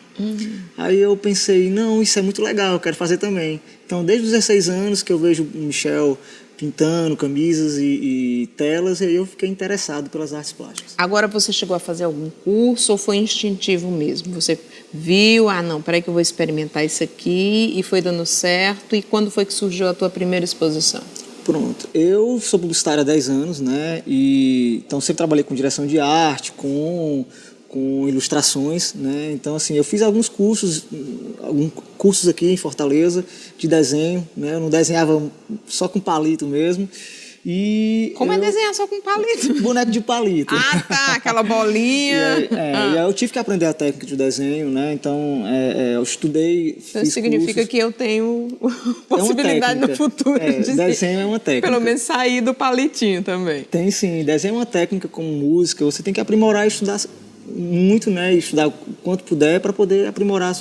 S5: Aí eu pensei, não, isso é muito legal, eu quero fazer também. Então, desde os 16 anos que eu vejo o Michel pintando camisas e telas, aí eu fiquei interessado pelas artes plásticas.
S1: Agora você chegou a fazer algum curso ou foi instintivo mesmo? Você viu, não, peraí que eu vou experimentar isso aqui e foi dando certo. E quando foi que surgiu a tua primeira exposição?
S5: Pronto, eu sou publicitário há 10 anos, né? E então sempre trabalhei com direção de arte, com ilustrações, né? Então, assim, eu fiz alguns cursos aqui em Fortaleza de desenho, né? Eu não desenhava só com palito mesmo. E
S1: Como é desenhar só com palito?
S5: Boneco de palito.
S1: Ah, tá, aquela bolinha.
S5: E aí eu tive que aprender a técnica de desenho, né? Então, eu estudei,
S1: Isso
S5: fiz
S1: significa
S5: cursos.
S1: que eu tenho possibilidade no futuro de
S5: desenho é uma técnica.
S1: pelo menos sair do palitinho também.
S5: Tem sim, desenho é uma técnica como música, você tem que aprimorar e estudar muito, né? Estudar o quanto puder para poder aprimorar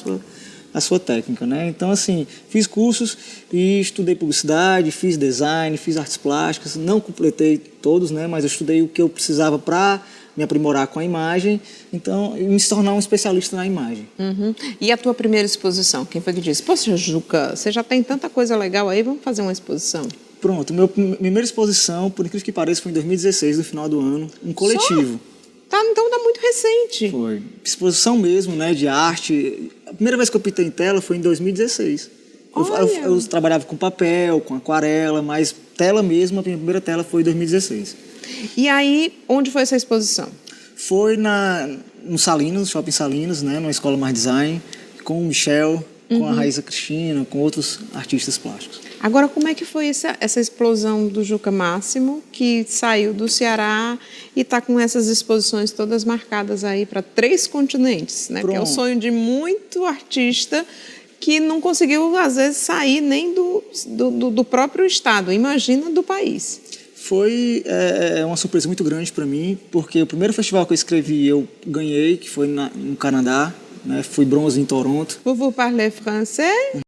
S5: a sua técnica, né? Então, assim, fiz cursos e estudei publicidade, fiz design, fiz artes plásticas, não completei todos, né? Mas eu estudei o que eu precisava para me aprimorar com a imagem, então, e me tornar um especialista na imagem.
S1: E a tua primeira exposição? Quem foi que disse? Poxa, Juca, você já tem tanta coisa legal aí, vamos fazer uma exposição?
S5: Pronto, minha primeira exposição, por incrível que pareça, foi em 2016, no final do ano, um coletivo.
S1: Tá, então tá muito recente.
S5: Foi. Exposição mesmo, né, de arte. A primeira vez que eu pintei em tela foi em 2016. Eu trabalhava com papel, com aquarela, mas tela mesmo, a minha primeira tela foi em 2016.
S1: E aí, onde foi essa exposição?
S5: Foi no Salinas, no Shopping Salinas, né, numa escola mais design, com o Michel, com a Raíssa Cristina, com outros artistas plásticos.
S1: Agora, como é que foi essa explosão do Juca Máximo, que saiu do Ceará e está com essas exposições todas marcadas aí para 3 continentes, né? Que é o sonho de muito artista que não conseguiu, às vezes, sair nem do próprio estado, imagina do país.
S5: Foi uma surpresa muito grande para mim, porque o primeiro festival que eu escrevi eu ganhei, que foi no Canadá, né? Fui bronze em Toronto.
S1: Vous parlez français?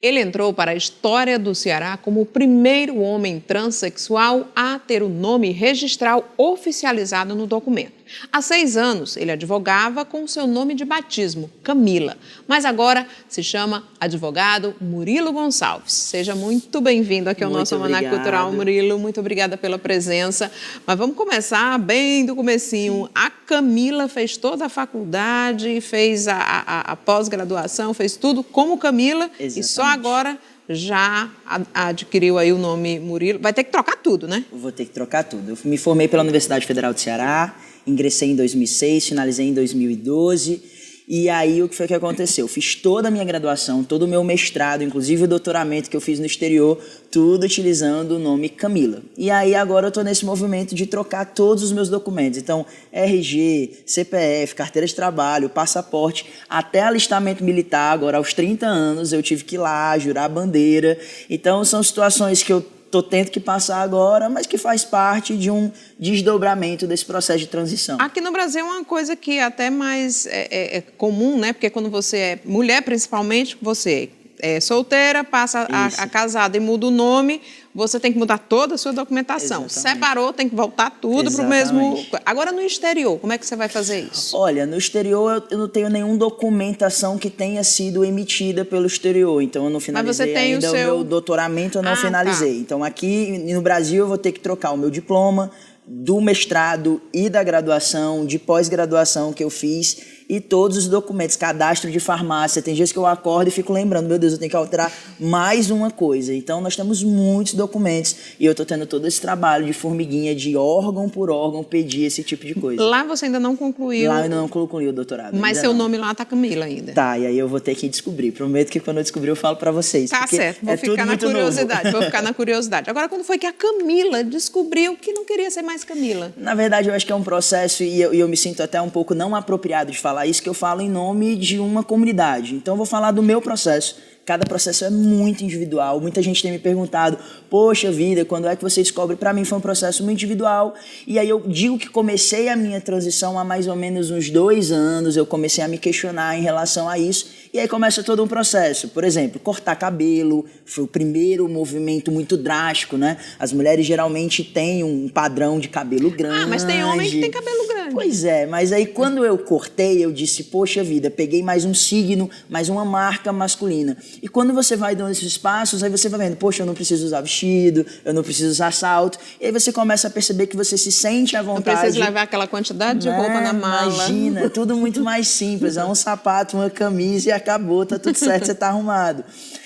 S1: Ele entrou para a história do Ceará como o primeiro homem transexual a ter o nome registral oficializado no documento. Há 6 anos, ele advogava com o seu nome de batismo, Camila, mas agora se chama advogado Murilo Gonçalves. Seja muito bem-vindo aqui ao nosso Almanac Cultural, Murilo. Muito obrigada pela presença. Mas vamos começar bem do comecinho. A Camila fez toda a faculdade, fez a pós-graduação, fez tudo como Camila. Exatamente. E só agora já adquiriu aí o nome Murilo. Vai ter que trocar tudo, né?
S6: Vou ter que trocar tudo. Eu me formei pela Universidade Federal do Ceará, ingressei em 2006, finalizei em 2012. E aí, o que foi que aconteceu? Eu fiz toda a minha graduação, todo o meu mestrado, inclusive o doutoramento que eu fiz no exterior, tudo utilizando o nome Camila. E aí, agora eu estou nesse movimento de trocar todos os meus documentos. Então, RG, CPF, carteira de trabalho, passaporte, até alistamento militar. Agora, aos 30 anos, eu tive que ir lá, jurar a bandeira. Então, são situações que eu estou tendo que passar agora, mas que faz parte de um desdobramento desse processo de transição.
S1: Aqui no Brasil é uma coisa que até mais é comum, né? Porque quando você é mulher, principalmente, você é solteira, passa a casada e muda o nome, você tem que mudar toda a sua documentação. Exatamente. Separou, tem que voltar tudo para o mesmo... Agora, no exterior, como é que você vai fazer isso?
S6: Olha, no exterior eu não tenho nenhuma documentação que tenha sido emitida pelo exterior. Então, eu não finalizei ainda o meu doutoramento, eu não finalizei. Tá. Então, aqui no Brasil, eu vou ter que trocar o meu diploma do mestrado e da graduação, de pós-graduação que eu fiz, e todos os documentos, cadastro de farmácia. Tem dias que eu acordo e fico lembrando, meu Deus, eu tenho que alterar mais uma coisa. Então, nós temos muitos documentos e eu estou tendo todo esse trabalho de formiguinha, de órgão por órgão, pedir esse tipo de coisa.
S1: Lá você ainda não concluiu?
S6: Lá eu ainda não concluí o doutorado.
S1: Mas seu nome lá tá Camila ainda?
S6: Tá, e aí eu vou ter que descobrir. Prometo que quando eu descobrir eu falo para vocês.
S1: Tá certo, vou ficar na curiosidade. Vou ficar na curiosidade. Agora, quando foi que a Camila descobriu que não queria ser mais Camila?
S6: Na verdade, eu acho que é um processo e eu me sinto até um pouco não apropriado de falar falar isso, que eu falo em nome de uma comunidade. Então, eu vou falar do meu processo. Cada processo é muito individual. Muita gente tem me perguntado, poxa vida, quando é que você descobre? Para mim foi um processo muito individual. E aí eu digo que comecei a minha transição há mais ou menos uns 2 anos. Eu comecei a me questionar em relação a isso. E aí começa todo um processo. Por exemplo, cortar cabelo foi o primeiro movimento muito drástico, né? As mulheres geralmente têm um padrão de cabelo grande.
S1: Ah, mas tem homem que tem cabelo grande.
S6: Pois é, mas aí quando eu cortei, eu disse, poxa vida, peguei mais um signo, mais uma marca masculina. E quando você vai dando esses passos, aí você vai vendo, poxa, eu não preciso usar vestido, eu não preciso usar salto. E aí você começa a perceber que você se sente à vontade.
S1: Não precisa levar aquela quantidade de roupa na mala.
S6: Imagina, é tudo muito mais simples. É um sapato, uma camisa e acabou, tá tudo certo, você tá arrumado.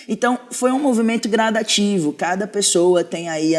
S6: Então, foi um movimento gradativo. Cada pessoa tem aí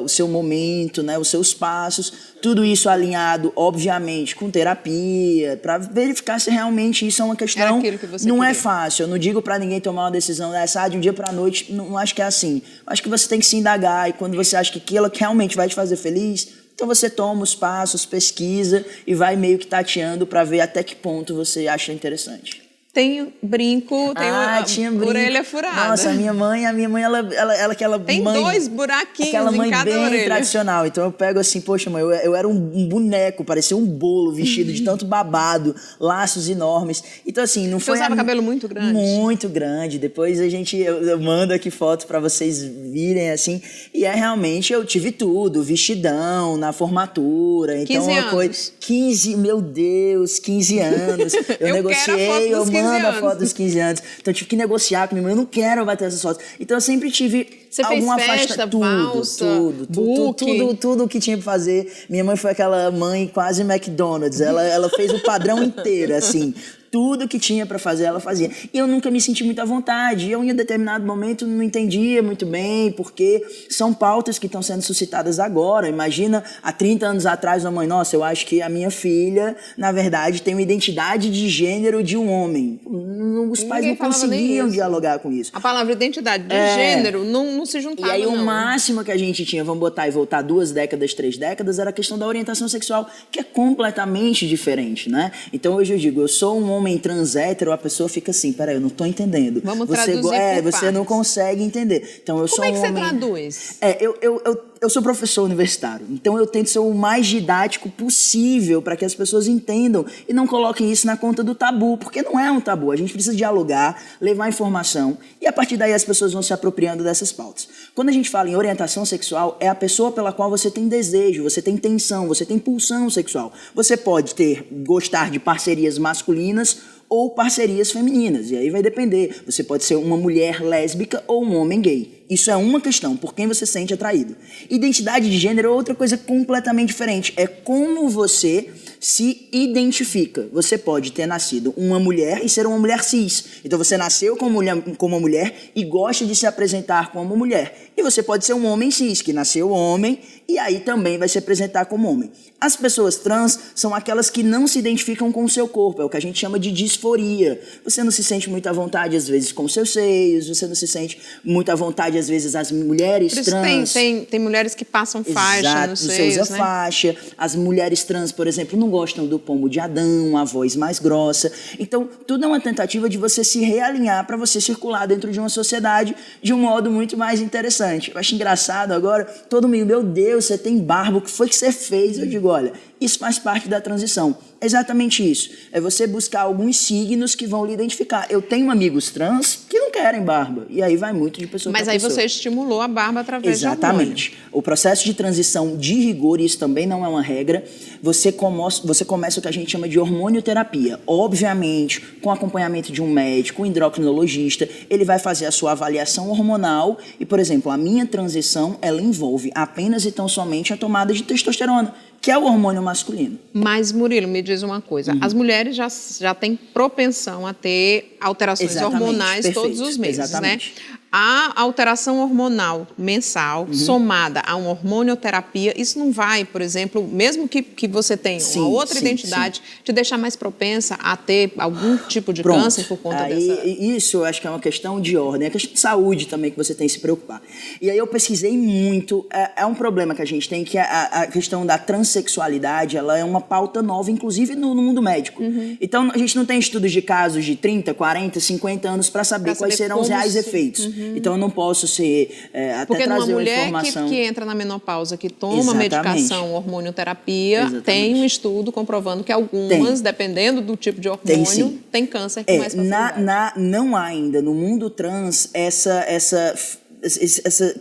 S6: o seu momento, né, os seus passos. Tudo isso alinhado, obviamente, com terapia, para verificar se realmente isso é uma questão. Não é fácil. Eu não digo para ninguém tomar uma decisão dessa de um dia para a noite. Não acho que é assim. Acho que você tem que se indagar. E quando você acha que aquilo realmente vai te fazer feliz, então você toma os passos, pesquisa e vai meio que tateando para ver até que ponto você acha interessante.
S1: Tem brinco, tem
S6: tinha brinco.
S1: Orelha furada.
S6: Nossa, a minha mãe, ela aquela
S1: tem
S6: mãe...
S1: Tem 2 buraquinhos
S6: aquela mãe
S1: em cada
S6: bem
S1: orelha.
S6: tradicional. Então eu pego assim, poxa, mãe, eu era um boneco, parecia um bolo vestido de tanto babado, laços enormes. Então assim, não foi...
S1: Você usava cabelo muito grande?
S6: Muito grande. Depois eu mando aqui fotos para vocês virem assim. E realmente eu tive tudo, vestidão na formatura. Então
S1: 15 anos.
S6: 15, meu Deus, 15 anos. Eu negociei, eu mando a foto dos 15 anos. Então eu tive que negociar com minha mãe, eu não quero bater essas fotos. Então eu sempre tive
S1: Você
S6: alguma
S1: fez festa, valsa,
S6: tudo que tinha pra fazer. Minha mãe foi aquela mãe quase McDonald's. Ela fez o padrão inteiro, assim. Tudo que tinha para fazer, ela fazia. E eu nunca me senti muito à vontade. Eu, em um determinado momento, não entendia muito bem, porque são pautas que estão sendo suscitadas agora. Imagina, há 30 anos atrás, uma mãe, nossa, eu acho que a minha filha, na verdade, tem uma identidade de gênero de um homem. Os pais não conseguiam dialogar com isso.
S1: A palavra identidade de gênero não se juntava,
S6: E aí o máximo que a gente tinha, vamos botar e voltar 2 décadas, 3 décadas, era a questão da orientação sexual, que é completamente diferente, né? Então, hoje eu digo, eu sou um homem trans hétero, a pessoa fica assim, peraí, eu não tô entendendo.
S1: Vamos traduzir por
S6: você não consegue entender. Então, eu sou um homem...
S1: Como é que você traduz?
S6: Eu sou professor universitário, então eu tento ser o mais didático possível para que as pessoas entendam e não coloquem isso na conta do tabu, porque não é um tabu. A gente precisa dialogar, levar informação e a partir daí as pessoas vão se apropriando dessas pautas. Quando a gente fala em orientação sexual, é a pessoa pela qual você tem desejo, você tem tensão, você tem pulsão sexual. Você pode gostar de parcerias masculinas ou parcerias femininas, e aí vai depender. Você pode ser uma mulher lésbica ou um homem gay. Isso é uma questão, por quem você se sente atraído. Identidade de gênero é outra coisa completamente diferente. É como você se identifica. Você pode ter nascido uma mulher e ser uma mulher cis. Então você nasceu como uma mulher e gosta de se apresentar como mulher. E você pode ser um homem cis, que nasceu homem e aí também vai se apresentar como homem. As pessoas trans são aquelas que não se identificam com o seu corpo, é o que a gente chama de disforia. Você não se sente muito à vontade, às vezes, com seus seios, você não se sente muito à vontade, às vezes, as mulheres trans...
S1: Tem mulheres que passam faixa nos seios,
S6: você usa
S1: né?
S6: faixa. As mulheres trans, por exemplo, não gostam do pomo de Adão, a voz mais grossa. Então, tudo é uma tentativa de você se realinhar para você circular dentro de uma sociedade de um modo muito mais interessante. Eu acho engraçado agora, todo mundo, meu Deus, você tem barba, o que foi que você fez? Eu digo, olha, isso faz parte da transição. É exatamente isso. É você buscar alguns signos que vão lhe identificar. Eu tenho amigos trans que não querem barba. E aí vai muito de pessoa para pessoa.
S1: Mas aí você estimulou a barba através de hormônio.
S6: Exatamente. O processo de transição de rigor, isso também não é uma regra, você começa o que a gente chama de hormonioterapia. Obviamente, com acompanhamento de um médico, um endocrinologista, ele vai fazer a sua avaliação hormonal e, por exemplo, a minha transição, ela envolve apenas e tão somente a tomada de testosterona, que é o hormônio masculino.
S1: Mas, Murilo, me diz uma coisa. As mulheres já têm propensão a ter alterações hormonais todos os meses, né? A alteração hormonal mensal, somada a uma hormonioterapia, isso não vai, por exemplo, mesmo que você tenha uma outra identidade, te deixar mais propensa a ter algum tipo de câncer por conta dessa...
S6: Isso eu acho que é uma questão de ordem, é questão de saúde também que você tem que se preocupar. E aí eu pesquisei muito, é um problema que a gente tem, que a questão da transexualidade, ela é uma pauta nova, inclusive no mundo médico. Então a gente não tem estudos de casos de 30, 40, 50 anos para saber quais serão os reais efeitos. Então eu não posso ser até
S1: porque
S6: trazer
S1: numa
S6: uma
S1: mulher
S6: informação.
S1: que entra na menopausa, que toma medicação, hormonioterapia, tem um estudo comprovando que algumas, dependendo do tipo de hormônio, tem câncer com mais facilidade.
S6: Não há ainda no mundo trans essa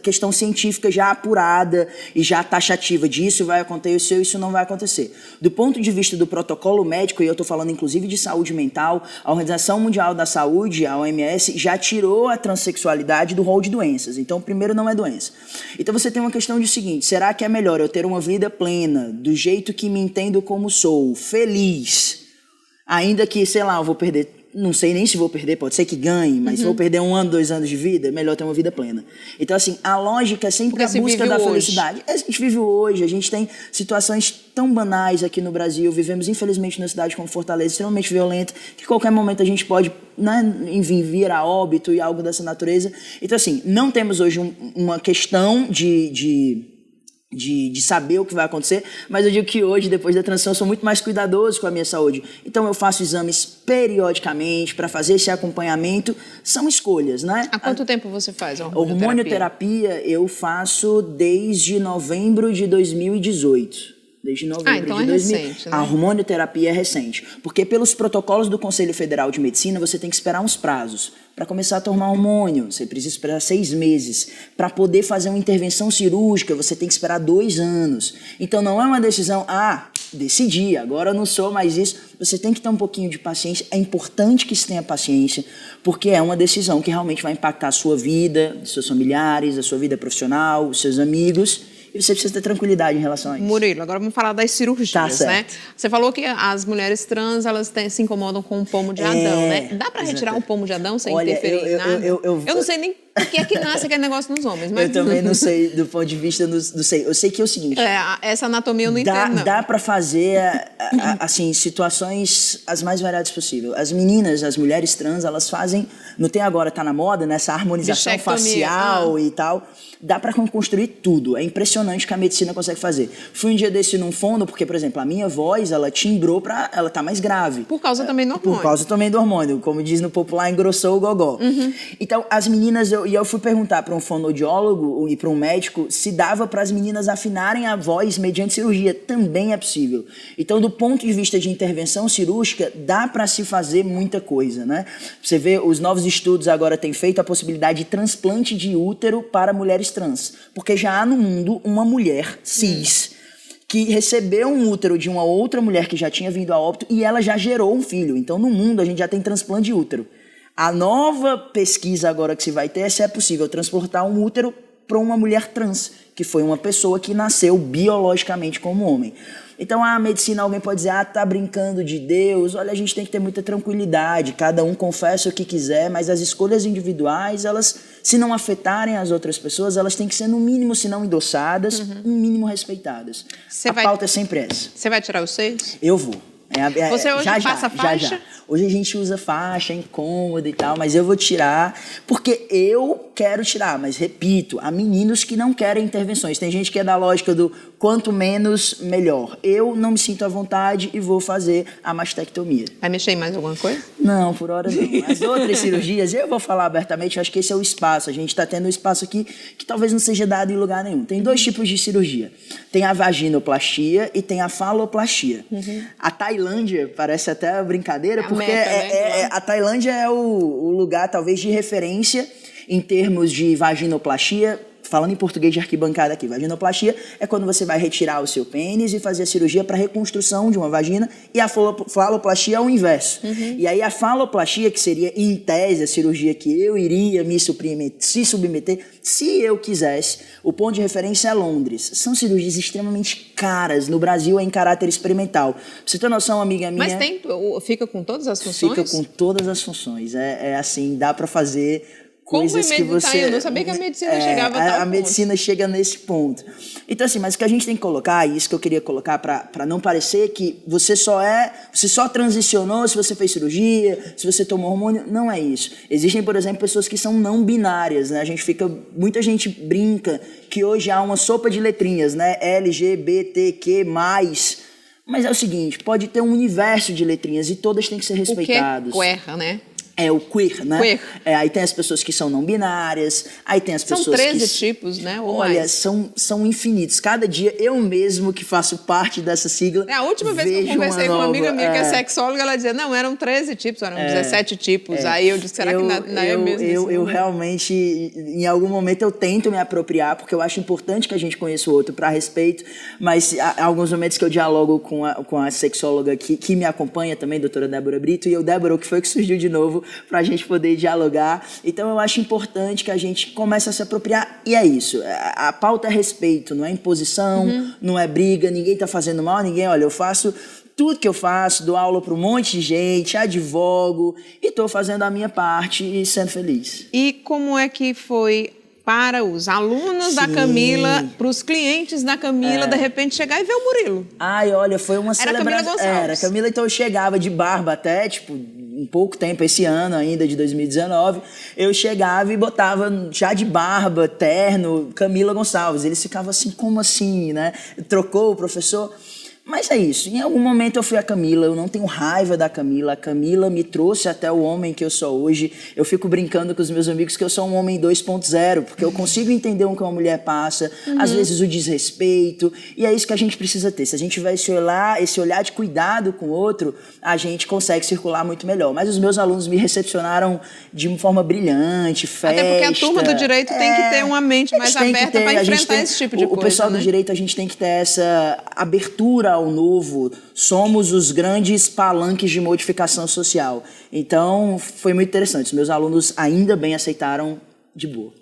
S6: questão científica já apurada e já taxativa de isso vai acontecer, isso não vai acontecer. Do ponto de vista do protocolo médico, e eu estou falando inclusive de saúde mental, a Organização Mundial da Saúde, a OMS, já tirou a transexualidade do rol de doenças. Então, primeiro, não é doença. Então, você tem uma questão de seguinte, será que é melhor eu ter uma vida plena, do jeito que me entendo como sou, feliz, ainda que, sei lá, eu vou perder... Não sei nem se vou perder, pode ser que ganhe, mas se vou perder 1 ano, 2 anos de vida, é melhor ter uma vida plena. Então, assim, a lógica é sempre a busca da felicidade. A gente vive hoje, a gente tem situações tão banais aqui no Brasil, vivemos, infelizmente, numa cidade como Fortaleza, extremamente violenta, que a qualquer momento a gente pode, enfim, vir a óbito e algo dessa natureza. Então, assim, não temos hoje uma questão de saber o que vai acontecer, mas eu digo que hoje, depois da transição, eu sou muito mais cuidadoso com a minha saúde. Então, eu faço exames periodicamente para fazer esse acompanhamento. São escolhas, né?
S1: Há quanto tempo você faz a
S6: hormonioterapia? Eu faço desde novembro de 2018. Desde novembro
S1: então
S6: de 2000.
S1: Recente, né?
S6: A hormonioterapia é recente. Porque pelos protocolos do Conselho Federal de Medicina, você tem que esperar uns prazos. Para começar a tomar hormônio, você precisa esperar 6 meses. Para poder fazer uma intervenção cirúrgica, você tem que esperar 2 anos. Então não é uma decisão, decidi, agora eu não sou mais isso. Você tem que ter um pouquinho de paciência. É importante que se tenha paciência, porque é uma decisão que realmente vai impactar a sua vida, os seus familiares, a sua vida profissional, os seus amigos. E você precisa ter tranquilidade em relação a isso.
S1: Murilo, agora vamos falar das cirurgias, né? Você falou que as mulheres trans, elas se incomodam com o pomo de Adão, né? Dá para retirar o pomo de Adão sem interferir em nada? Eu não sei nem por que é que nasce aquele negócio nos homens. Mas...
S6: Eu também não sei, do ponto de vista do sei. Eu sei que é o seguinte...
S1: essa anatomia eu não entendo, não.
S6: Dá para fazer, assim, situações as mais variadas possível. As meninas, as mulheres trans, elas fazem... Não tem agora, tá na moda, né? Essa harmonização facial e tal. Dá para construir tudo. É impressionante o que a medicina consegue fazer. Fui um dia desse num fono, porque, por exemplo, a minha voz, ela timbrou pra... Ela tá mais grave.
S1: Por causa também do hormônio.
S6: Por causa também do hormônio. Como diz no popular, engrossou o gogó. Então, as meninas... Eu fui perguntar para um fonoaudiólogo e para um médico se dava para as meninas afinarem a voz mediante cirurgia. Também é possível. Então, do ponto de vista de intervenção cirúrgica, dá para se fazer muita coisa, né? Você vê, os novos estudos agora têm feito a possibilidade de transplante de útero para mulheres trans. Porque já há no mundo uma mulher cis que recebeu um útero de uma outra mulher que já tinha vindo a óbito e ela já gerou um filho. Então, no mundo, a gente já tem transplante de útero. A nova pesquisa agora que se vai ter é se é possível transportar um útero para uma mulher trans, que foi uma pessoa que nasceu biologicamente como homem. Então, a medicina, alguém pode dizer, tá brincando de Deus. Olha, a gente tem que ter muita tranquilidade, cada um confessa o que quiser, mas as escolhas individuais, elas, se não afetarem as outras pessoas, elas têm que ser, no mínimo, se não endossadas, no mínimo respeitadas. Pauta é sempre essa.
S1: Você vai tirar os seios?
S6: Eu vou.
S1: Você hoje passa faixa?
S6: Já. Hoje a gente usa faixa, é incômoda e tal, mas eu vou tirar porque eu quero tirar. Mas, repito, há meninos que não querem intervenções. Tem gente que é da lógica do quanto menos, melhor. Eu não me sinto à vontade e vou fazer a mastectomia.
S1: Vai mexer em mais alguma coisa?
S6: Não, por hora não. As outras cirurgias, eu vou falar abertamente, eu acho que esse é o espaço. A gente está tendo um espaço aqui que talvez não seja dado em lugar nenhum. Tem 2 tipos de cirurgia. Tem a vaginoplastia e tem a faloplastia. A Tailândia, parece até brincadeira, porque a Tailândia é o lugar, talvez, de referência em termos de vaginoplastia. Falando em português de arquibancada aqui, vaginoplastia é quando você vai retirar o seu pênis e fazer a cirurgia para reconstrução de uma vagina, e a faloplastia é o inverso. E aí a faloplastia, que seria, em tese, a cirurgia que eu iria me submeter, se eu quisesse, o ponto de referência é Londres. São cirurgias extremamente caras, no Brasil é em caráter experimental. Pra você ter noção, amiga minha...
S1: Mas fica com todas as funções?
S6: Fica com todas as funções, assim, dá para fazer... coisas que você...
S1: Eu não sabia que a medicina chegava a tal
S6: A
S1: ponto.
S6: medicina chega nesse ponto. Então, assim, mas o que a gente tem que colocar, e isso que eu queria colocar para não parecer que você só transicionou se você fez cirurgia, se você tomou hormônio, não é isso. Existem, por exemplo, pessoas que são não binárias, né? Muita gente brinca que hoje há uma sopa de letrinhas, né? LGBTQ+. Mas é o seguinte, pode ter um universo de letrinhas e todas têm que ser respeitadas.
S1: O que é queer, né?
S6: É o queer, né?
S1: Queer.
S6: Aí tem as pessoas que são não binárias, aí tem as pessoas que...
S1: São 13 tipos, né? Ou
S6: Olha,
S1: mais.
S6: são infinitos. Cada dia, eu mesmo que faço parte dessa sigla,
S1: A última vez que eu conversei com uma amiga minha que é sexóloga, ela dizia, não, eram 13 tipos, eram 17 tipos. Aí eu disse, será que não é mesmo isso?
S6: Eu realmente, em algum momento, eu tento me apropriar, porque eu acho importante que a gente conheça o outro para respeito, mas há alguns momentos que eu dialogo com a sexóloga que me acompanha também, doutora Débora Brito, e o Débora, o que foi que surgiu de novo para a gente poder dialogar. Então, eu acho importante que a gente comece a se apropriar, e é isso. A pauta é respeito, não é imposição, não é briga, ninguém está fazendo mal a ninguém. Olha, eu faço tudo que eu faço, dou aula para um monte de gente, advogo, e estou fazendo a minha parte e sendo feliz.
S1: E como é que foi para os alunos da Camila, para os clientes da Camila, de repente chegar e ver o Murilo?
S6: Ai, olha, foi uma
S1: Camila
S6: celebração.
S1: Gonçalves.
S6: Era, Camila, então eu chegava de barba até, um pouco tempo, esse ano ainda, de 2019, eu chegava e botava já de barba, terno, Camila Gonçalves. Eles ficavam assim, como assim, né? Trocou o professor... Mas é isso, em algum momento eu fui a Camila, eu não tenho raiva da Camila, a Camila me trouxe até o homem que eu sou hoje. Eu fico brincando com os meus amigos que eu sou um homem 2.0, porque eu consigo entender o que uma mulher passa, às vezes o desrespeito, e é isso que a gente precisa ter. Se a gente tiver esse olhar de cuidado com o outro, a gente consegue circular muito melhor. Mas os meus alunos me recepcionaram de uma forma brilhante, festa...
S1: Até porque a turma do direito tem que ter uma mente mais aberta para enfrentar esse tipo de coisa.
S6: O pessoal
S1: né?
S6: do direito, a gente tem que ter essa abertura ao novo, somos os grandes palanques de modificação social. Então, foi muito interessante. Os meus alunos ainda bem aceitaram de boa.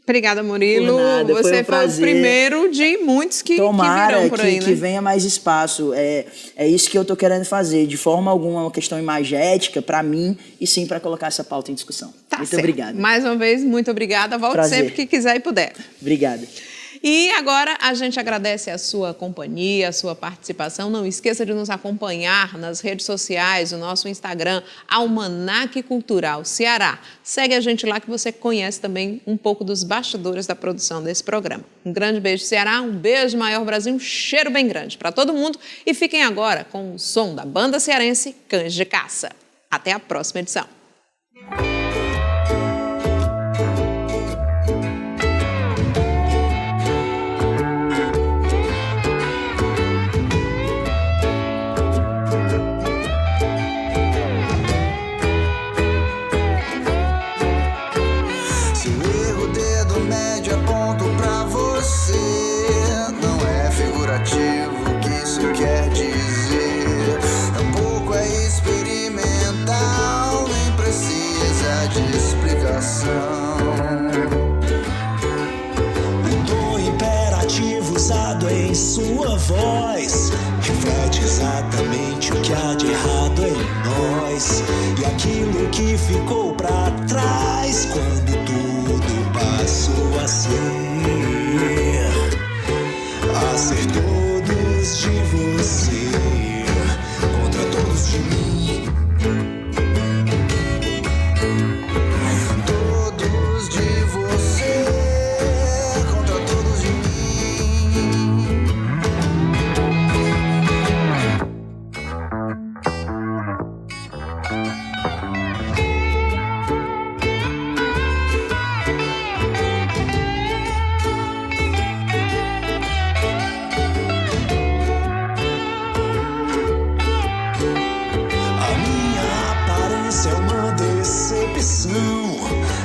S1: Obrigada, Murilo.
S6: Por nada,
S1: Você
S6: foi um
S1: o primeiro de muitos que
S6: Tomara
S1: virão por aí,
S6: que
S1: né?
S6: venha mais espaço. É isso que eu estou querendo fazer. De forma alguma, uma questão imagética para mim e sim para colocar essa pauta em discussão.
S1: Tá
S6: Muito
S1: certo.
S6: obrigado.
S1: Mais uma vez, muito obrigada. Volte
S6: Prazer.
S1: sempre que quiser e puder.
S6: Obrigado.
S1: E agora a gente agradece a sua companhia, a sua participação. Não esqueça de nos acompanhar nas redes sociais, o nosso Instagram, Almanac Cultural Ceará. Segue a gente lá que você conhece também um pouco dos bastidores da produção desse programa. Um grande beijo, Ceará, um beijo, Maior Brasil, um cheiro bem grande para todo mundo. E fiquem agora com o som da banda cearense Cães de Caça. Até a próxima edição.
S9: O tom imperativo usado em sua voz reflete exatamente o que há de errado em nós e aquilo que ficou pra trás quando tudo passou a ser todos de você contra todos de mim.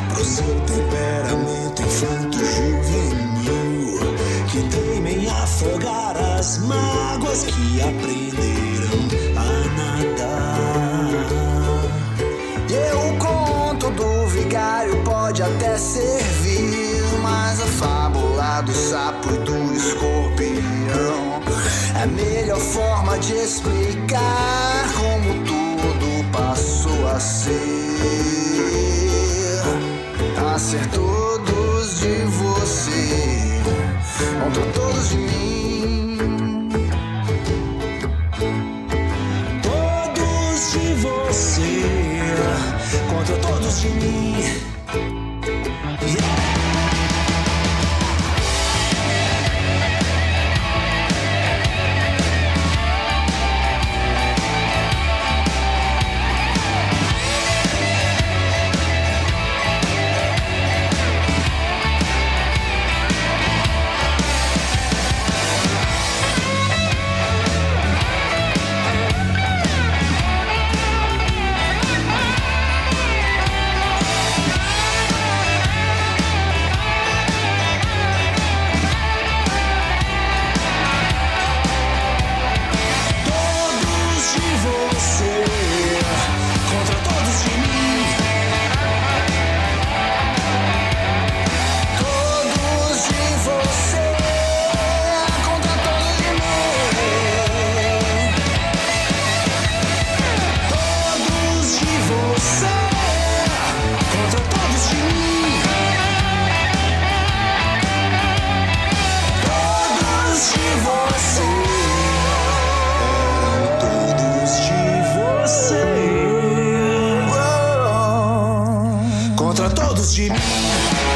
S9: Pro seu temperamento infanto-juvenil que teima em afogar as mágoas que aprenderam a nadar. E o conto do vigário pode até servir, mas a fábula do sapo e do escorpião é a melhor forma de explicar como tudo passou a ser. ser todos de você contra todos de mim. Todos de você contra todos de mim. Yeah. Contra todos de mim.